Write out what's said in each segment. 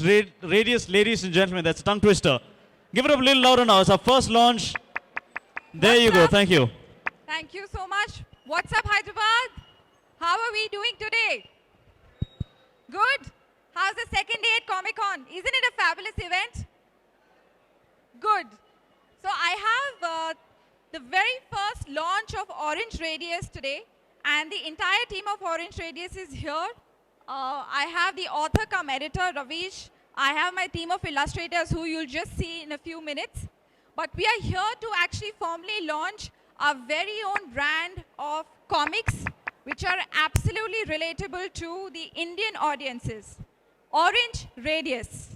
Radius, ladies and gentlemen, that's a tongue twister. Give it up a little louder now. It's our first launch. There you go. Thank you. Thank you so much. What's up, Hyderabad? How are we doing today? Good? How's the second day at Comic Con? Isn't it a fabulous event? Good. So I have the very first launch of Orange Radius today, and the entire team of Orange Radius is here. I have the author cum editor, Ravish. I have my team of illustrators who you'll just see in a few minutes. But we are here to actually formally launch our very own brand of comics, which are absolutely relatable to the Indian audiences. Orange Radius.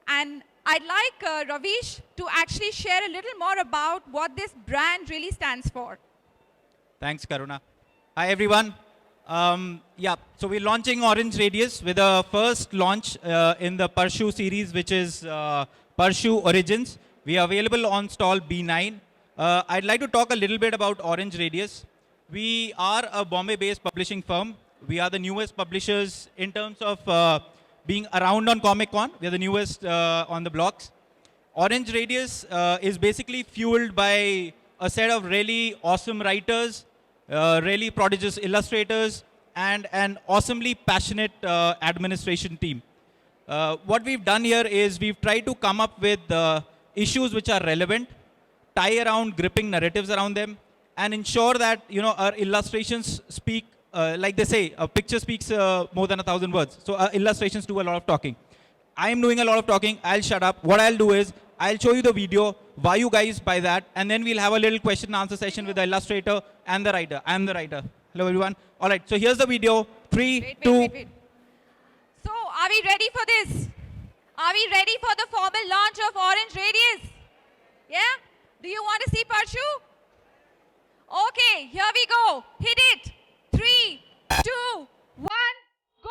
And I'd like Ravish to actually share a little more about what this brand really stands for. Thanks, Karuna. Hi, everyone. So we're launching Orange Radius with a first launch in the Parshu series, which is Parshu Origins. We are available on stall B9. I'd like to talk a little bit about Orange Radius. We are a Bombay-based publishing firm. We are the newest publishers in terms of being around on Comic Con. We are the newest on the blocks. Orange Radius is basically fueled by a set of really awesome writers, really prodigious illustrators, and an awesomely passionate administration team. What we've done here is we've tried to come up with issues which are relevant, tie around gripping narratives around them, and ensure that our illustrations speak, like they say, a picture speaks more than 1,000 words. So illustrations do a lot of talking. I'm doing a lot of talking. I'll shut up. What I'll do is I'll show you the video, why you guys buy that, and then we'll have a little question and answer session with the illustrator and the writer. I'm the writer. Hello, everyone. All right, so here's the video. Three, two. Wait. So, are we ready for this? Are we ready for the formal launch of Orange Radius? Yeah? Do you want to see Parshu? Okay, here we go. Hit it. 3, 2, 1, go!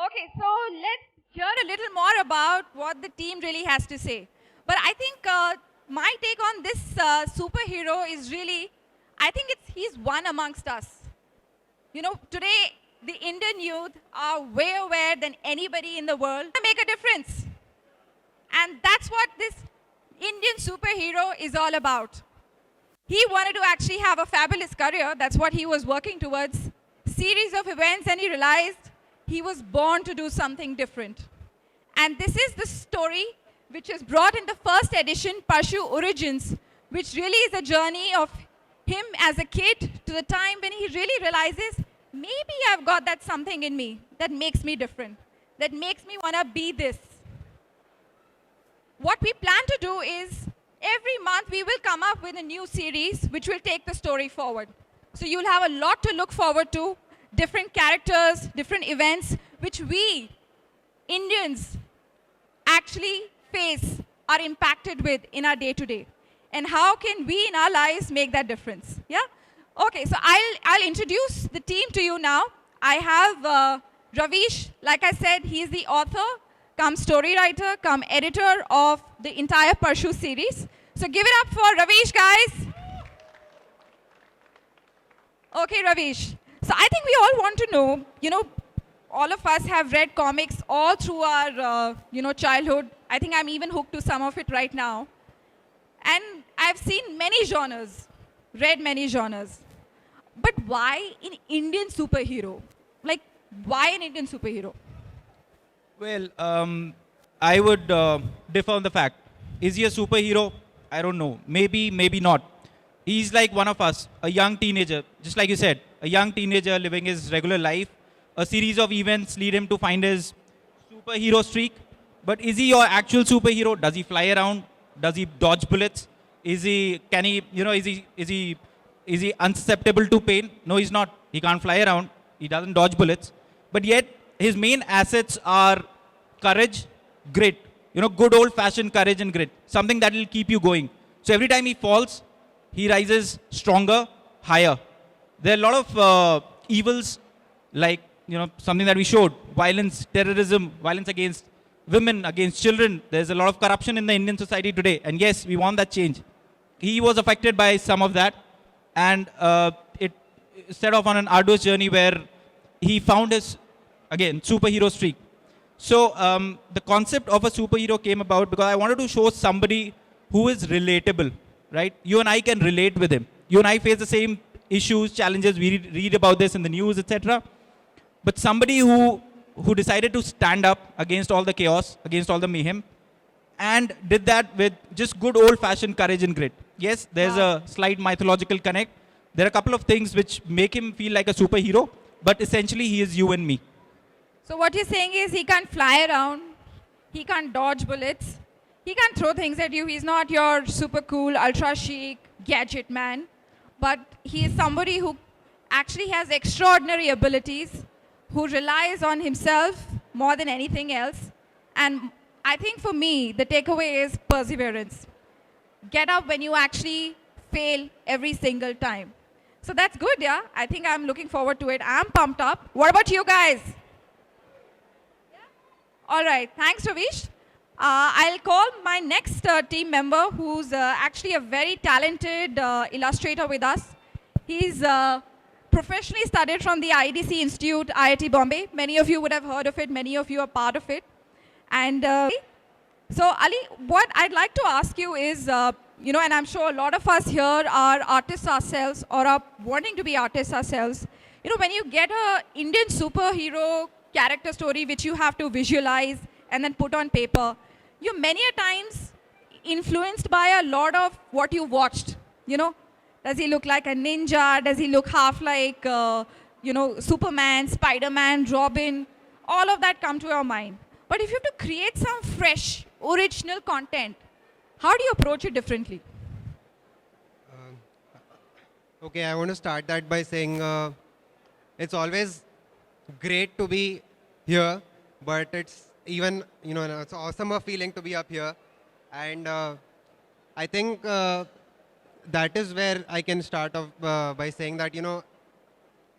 Okay, so let's hear a little more about what the team really has to say. But I think my take on this superhero is really, I think he's one amongst us. Today the Indian youth are way aware than anybody in the world to make a difference. And that's what this Indian superhero is all about. He wanted to actually have a fabulous career. That's what he was working towards. Series of events, and he realized he was born to do something different. And this is the story which is brought in the first edition, Parshu Origins, which really is a journey of him as a kid to the time when he really realizes, maybe I've got that something in me that makes me different, that makes me want to be this. What we plan to do is, every month we will come up with a new series which will take the story forward. So you'll have a lot to look forward to, different characters, different events, which we Indians actually face, are impacted with in our day-to-day. And how can we in our lives make that difference? Yeah? Okay, so I'll introduce the team to you now. I have Ravish. Like I said, he's the author, come story writer, come editor of the entire Parshu series. So give it up for Ravish, guys. Okay, Ravish. So I think we all want to know, all of us have read comics all through our, childhood. I think I'm even hooked to some of it right now. And I've seen many genres, read many genres. But why an Indian superhero? Like, why an Indian superhero? Well, I would differ on the fact. Is he a superhero? I don't know. Maybe, maybe not. He's like one of us, a young teenager, just like you said, a young teenager living his regular life. A series of events lead him to find his superhero streak. But is he your actual superhero? Does he fly around? Does he dodge bullets? Is he unsusceptible to pain? No, he's not. He can't fly around. He doesn't dodge bullets. But yet, his main assets are courage, grit. Good old-fashioned courage and grit. Something that will keep you going. So every time he falls, he rises stronger, higher. There are a lot of evils, like, something that we showed. Violence, terrorism, violence against women, against children. There's a lot of corruption in the Indian society today. And yes, we want that change. He was affected by some of that. And it set off on an arduous journey where he found his, again, superhero streak. So the concept of a superhero came about because I wanted to show somebody who is relatable, right? You and I can relate with him. You and I face the same issues, challenges. We read about this in the news, etc. But somebody who decided to stand up against all the chaos, against all the mayhem, and did that with just good old-fashioned courage and grit. Yes, there's a slight mythological connect. There are a couple of things which make him feel like a superhero, but essentially he is you and me. So what you're saying is he can't fly around, he can't dodge bullets, he can't throw things at you. He's not your super cool, ultra chic gadget man, but he is somebody who actually has extraordinary abilities, who relies on himself more than anything else. And I think for me, the takeaway is perseverance. Get up when you actually fail every single time. So that's good, yeah? I think I'm looking forward to it. I'm pumped up. What about you guys? Yeah? All right, thanks, Ravish. I'll call my next team member, who's actually a very talented illustrator with us. He's professionally studied from the IDC Institute, IIT Bombay. Many of you would have heard of it. Many of you are part of it. And so, Ali, what I'd like to ask you is, and I'm sure a lot of us here are artists ourselves or are wanting to be artists ourselves. When you get an Indian superhero character story which you have to visualize and then put on paper, you're many a times influenced by a lot of what you watched. Does he look like a ninja? Does he look half like, Superman, Spider-Man, Robin? All of that come to your mind. But if you have to create some fresh, original content, how do you approach it differently? Okay, I want to start that by saying it's always great to be here, but it's even, it's an awesome feeling to be up here. And I think that is where I can start off by saying that,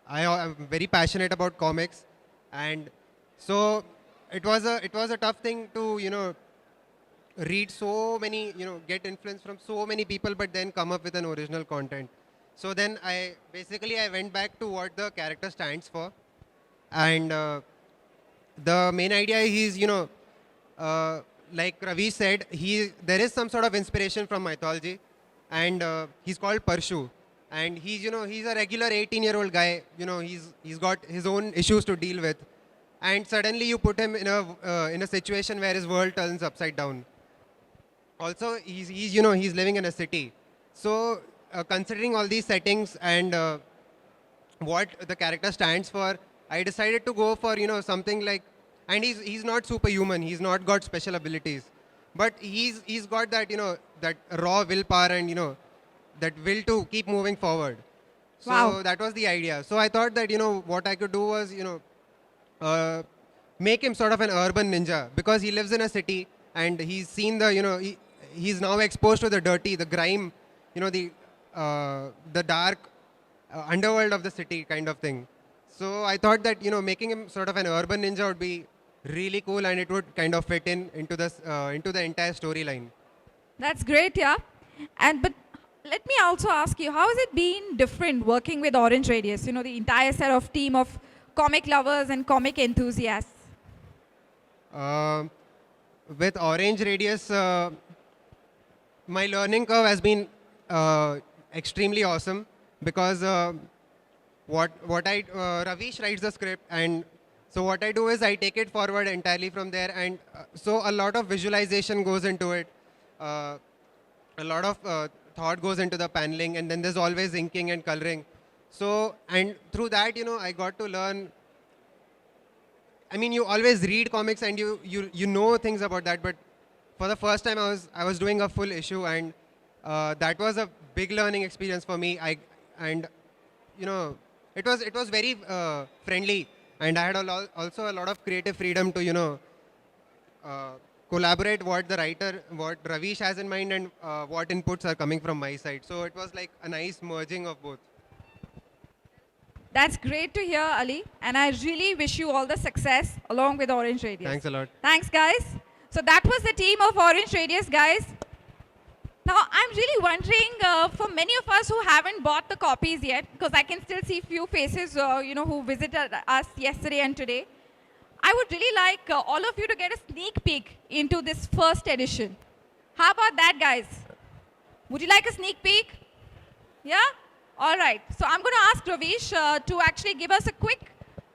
I am very passionate about comics. And so it was a tough thing to, read so many, get influence from so many people, but then come up with an original content. So then I went back to what the character stands for. And the main idea is, like Ravi said, there is some sort of inspiration from mythology. And he's called Parshu. And he's a regular 18-year-old guy. He's got his own issues to deal with. And suddenly you put him in a situation where his world turns upside down. Also, he's living in a city. So considering all these settings and what the character stands for, I decided to go for, something like, and he's not superhuman. He's not got special abilities. But he's got that, that raw willpower and, that will to keep moving forward. So Wow. that was the idea. So I thought that, what I could do was, make him sort of an urban ninja because he lives in a city and he's seen he's now exposed to the dirty, the grime, the dark underworld of the city kind of thing. So I thought that, making him sort of an urban ninja would be really cool and it would kind of fit into the entire storyline. That's great, yeah. But let me also ask you, how has it been different working with Orange Radius? The entire set of team of comic lovers and comic enthusiasts. With Orange Radius, my learning curve has been extremely awesome because Ravish writes the script, and so what I do is I take it forward entirely from there, and so a lot of visualization goes into it, a lot of thought goes into the paneling, and then there's always inking and coloring. So, and through that, I got to learn. I mean, you always read comics and you know things about that, but for the first time I was doing a full issue, and that was a big learning experience for me. It was very friendly, and I had also a lot of creative freedom to collaborate what Ravish has in mind and what inputs are coming from my side. So it was like a nice merging of both. That's great to hear, Ali. And I really wish you all the success along with Orange Radius. Thanks a lot. Thanks, guys. So that was the team of Orange Radius, guys. Now, I'm really wondering, for many of us who haven't bought the copies yet, because I can still see few faces, who visited us yesterday and today, I would really like all of you to get a sneak peek into this first edition. How about that, guys? Would you like a sneak peek? Yeah? All right. So I'm going to ask Ravish to actually give us a quick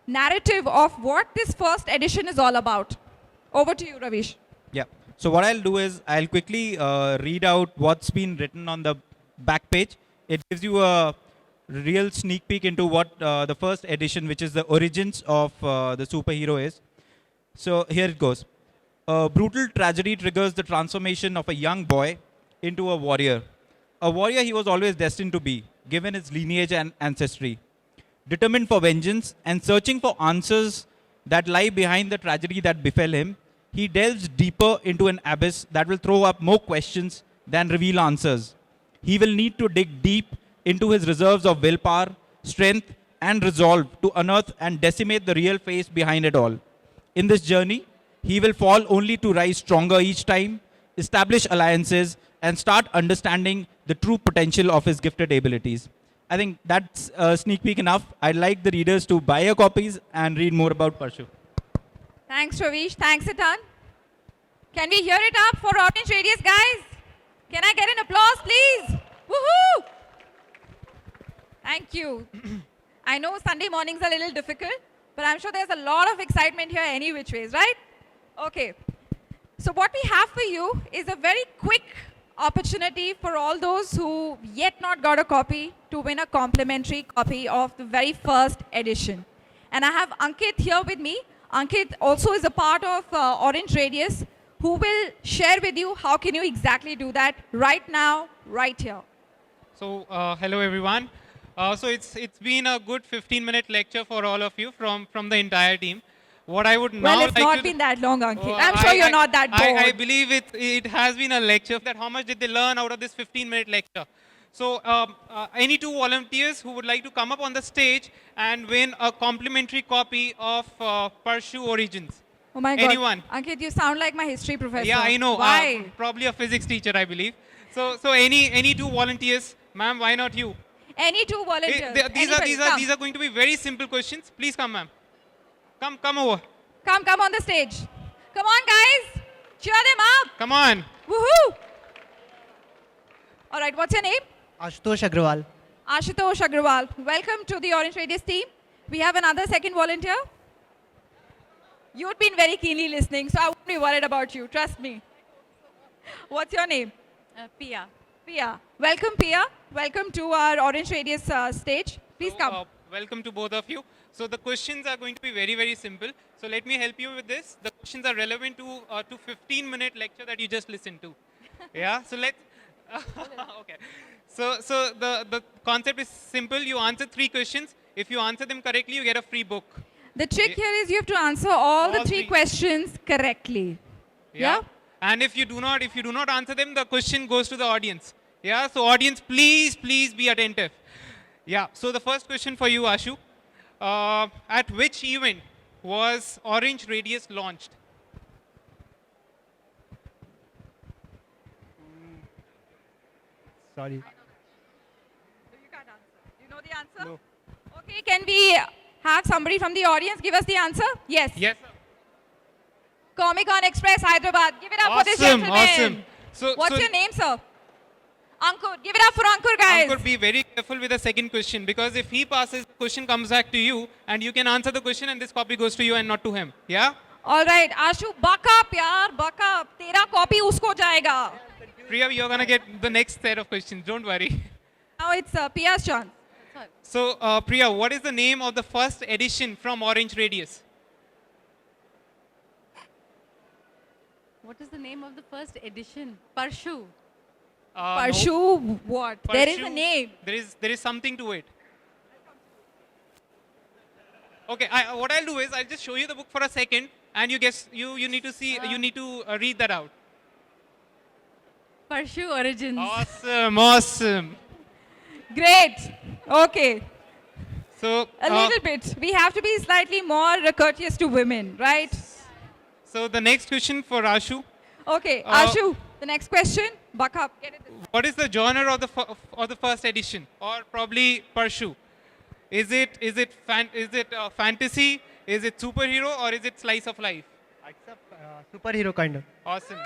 narrative of what this first edition is all about. Over to you, Ravish. Yeah. So what I'll do is I'll quickly read out what's been written on the back page. It gives you a real sneak peek into what the first edition, which is the origins of the superhero is. So here it goes. A brutal tragedy triggers the transformation of a young boy into a warrior. A warrior he was always destined to be, given his lineage and ancestry. Determined for vengeance and searching for answers that lie behind the tragedy that befell him, he delves deeper into an abyss that will throw up more questions than reveal answers. He will need to dig deep into his reserves of willpower, strength, and resolve to unearth and decimate the real face behind it all. In this journey, he will fall only to rise stronger each time, establish alliances, and start understanding the true potential of his gifted abilities. I think that's a sneak peek enough. I'd like the readers to buy your copies and read more about Parshu. Thanks, Ravish. Thanks a ton. Can we hear it up for Orange Radius, guys? Can I get an applause, please? Woohoo! Thank you. I know Sunday mornings are a little difficult, but I'm sure there's a lot of excitement here any which ways, right? Okay. So what we have for you is a very quick opportunity for all those who yet not got a copy to win a complimentary copy of the very first edition. And I have Ankit here with me. Ankit also is a part of Orange Radius, who will share with you how can you exactly do that right now, right here. So hello everyone. So it's been a good 15-minute lecture for all of you from the entire team. What I would now Well, it's like not to been that long, Ankit. Oh, I'm sure you're not that bored. I believe it has been a lecture. That how much did they learn out of this 15-minute lecture? So any two volunteers who would like to come up on the stage and win a complimentary copy of Parshu Origins? Oh my God. Anyone? Ankit, you sound like my history professor. Yeah, I know. Why? Probably a physics teacher, I believe. So any two volunteers, ma'am, why not you? Any two volunteers. These are going to be very simple questions. Please come, ma'am. Come over. Come on the stage. Come on, guys. Cheer them up. Come on. Woohoo. All right, what's your name? Ashutosh Agrawal. Ashutosh Agrawal. Welcome to the Orange Radius team. We have another second volunteer. You've been very keenly listening, so I won't be worried about you. Trust me. What's your name? Pia. Pia. Welcome, Pia. Welcome to our Orange Radius stage. Please come. Welcome to both of you. So the questions are going to be very, very simple. So let me help you with this. The questions are relevant to 15-minute lecture that you just listened to. Yeah. So let's. Okay. So the concept is simple. You answer 3 questions. If you answer them correctly, you get a free book. The trick here is you have to answer all the All three three. questions correctly. Yeah? And if you do not answer them, the question goes to the audience. Yeah. So audience, please be attentive. Yeah. So the first question for you, Ashu. At which event was Orange Radius launched? Sorry. You can't answer. You know the answer? No. Okay, can we have somebody from the audience give us the answer? Yes. Yes. Sir. Comic Con Express Hyderabad. Give it up for this Awesome. gentleman. Awesome. So What's so your name, sir? Ankur. Give it up for Ankur, guys. Ankur, be very careful with the second question, because if he passes, the question comes back to you and you can answer the question and this copy goes to you and not to him. Yeah? All right, Ashu, buck up, yaar, buck up. Tera copy usko jayega. Priya, you're going to get the next set of questions. Don't worry. Now it's Pia's chance. So, Priya, what is the name of the first edition from Orange Radius? What is the name of the first edition? Parshu. Parshu, what? There is a Parshu, name. There is something to it. Okay, what I'll do is I'll just show you the book for a second, and you guess you need to see you need to read that out. Parshu Origins. Awesome, awesome. Great. Okay. So A little bit. We have to be slightly more courteous to women, right? so the next question for Ashu. Okay, Uh, Ashu, the next question. Buck up. Get it. What is the genre of the first edition, or probably Parshu? Is it fantasy? Is it superhero, or is it slice of life? It's a superhero kind of. Awesome.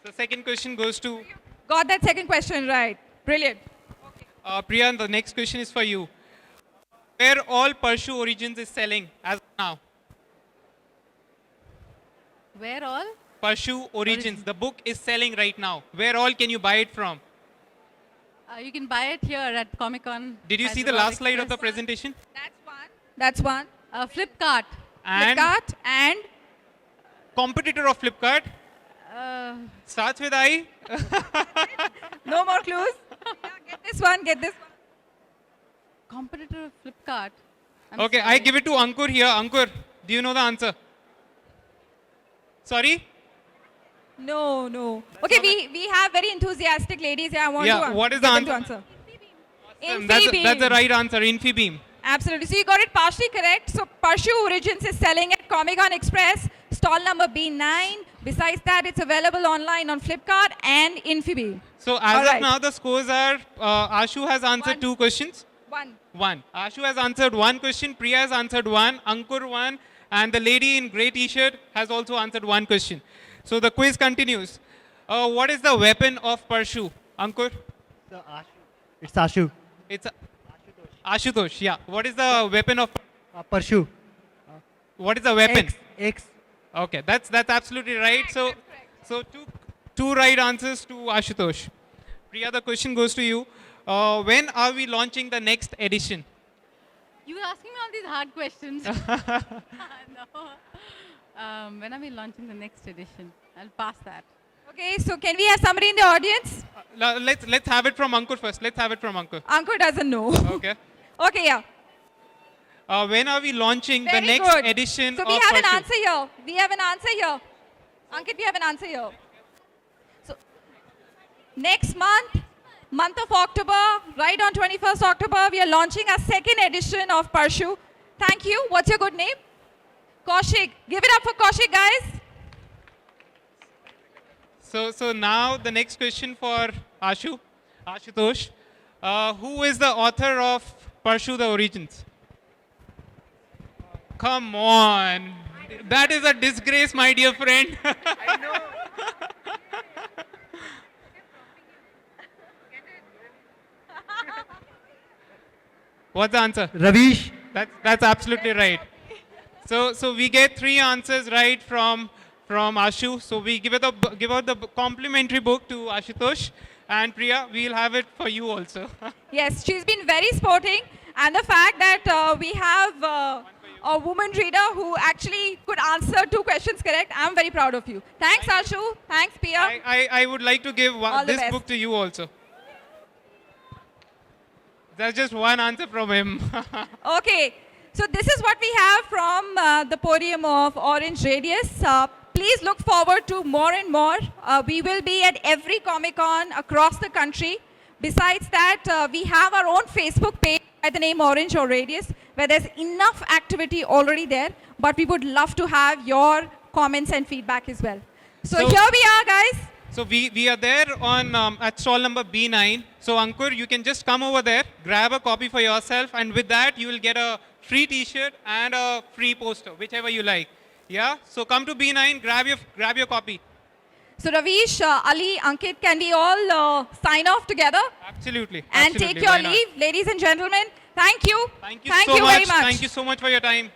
So second question goes to Got that second question right. Brilliant. Priya. The next question is for you. Where all Parshu Origins is selling as of now? Where all? Parshu Origins. The book is selling right now. Where all can you buy it from? You can buy it here at Comic Con. Did you see the last slide of the presentation? That's one. Flipkart. And Flipkart and competitor of Flipkart starts with I. no more clues. Yeah, get this one. Get this one. Competitor of Flipkart. I'm Okay, I sorry. give it to Ankur here. Ankur, do you know the answer? Sorry? No. Okay, we have very enthusiastic ladies here. I want Yeah, to what is get the them to answer? Infibeam. That's the right answer. Infibeam. Absolutely. So you got it partially correct. So Parshu Origins is selling at Comic Con Express, stall number B9. Besides that, it's available online on Flipkart and Infibeam. So All as right. of now, the scores are Ashu has answered One. 2 questions. One. Ashu has answered 1 question. Priya has answered 1. Ankur 1. And the lady in grey t-shirt has also answered 1 question. So the quiz continues. What is the weapon of Parshu? Ankur? It's Ashu. It's Ashutosh. Yeah. What is the weapon of? Parshu. What is the weapon? X. Okay, that's absolutely right. So two right answers to Ashutosh. Priya, the question goes to you. When are we launching the next edition? You were asking me all these hard questions. No. When are we launching the next edition? I'll pass that. Okay, so can we have somebody in the audience? Let's have it from Ankur first. Let's have it from Ankur. Ankur doesn't know. Okay. Okay, yeah. When are we launching Very the next good. edition So of we have an Parshu? answer here. We have an answer here. Ankit, we have an answer here. So next month of October, right on 21st October, we are launching our second edition of Parshu. Thank you. What's your good name? Kaushik. Give it up for Kaushik, guys. So now the next question for Ashutosh. Who is the author of Parshu the Origins? Come on. That is a disgrace, my dear friend. I know. What's the answer? Ravish. That's absolutely right. So we get 3 answers right from Ashu. So we give out the complimentary book to Ashutosh, and Priya, we'll have it for you also. Yes, she's been very sporting. And the fact that we have a woman reader who actually could answer 2 questions correct, I'm very proud of you. Thanks, Ashu. Thanks, Pia. I would like to give All the this best. book to you also. That's just one answer from him. Okay, so this is what we have from the podium of Orange Radius. Please look forward to more and more. We will be at every Comic Con across the country. Besides that, we have our own Facebook page by the name Orange or Radius, where there's enough activity already there, but we would love to have your comments and feedback as well. So here we are, guys. So we are there on at stall number B9. So Ankur, you can just come over there, grab a copy for yourself, and with that you will get a free T-shirt and a free poster, whichever you like. Yeah. So come to B9, grab your copy. So Ravish, Ali, Ankit, can we all sign off together Absolutely. and Absolutely. take your Why not? leave, ladies and gentlemen? Thank you. Thank you Thank so you much. very much. Thank you so much for your time.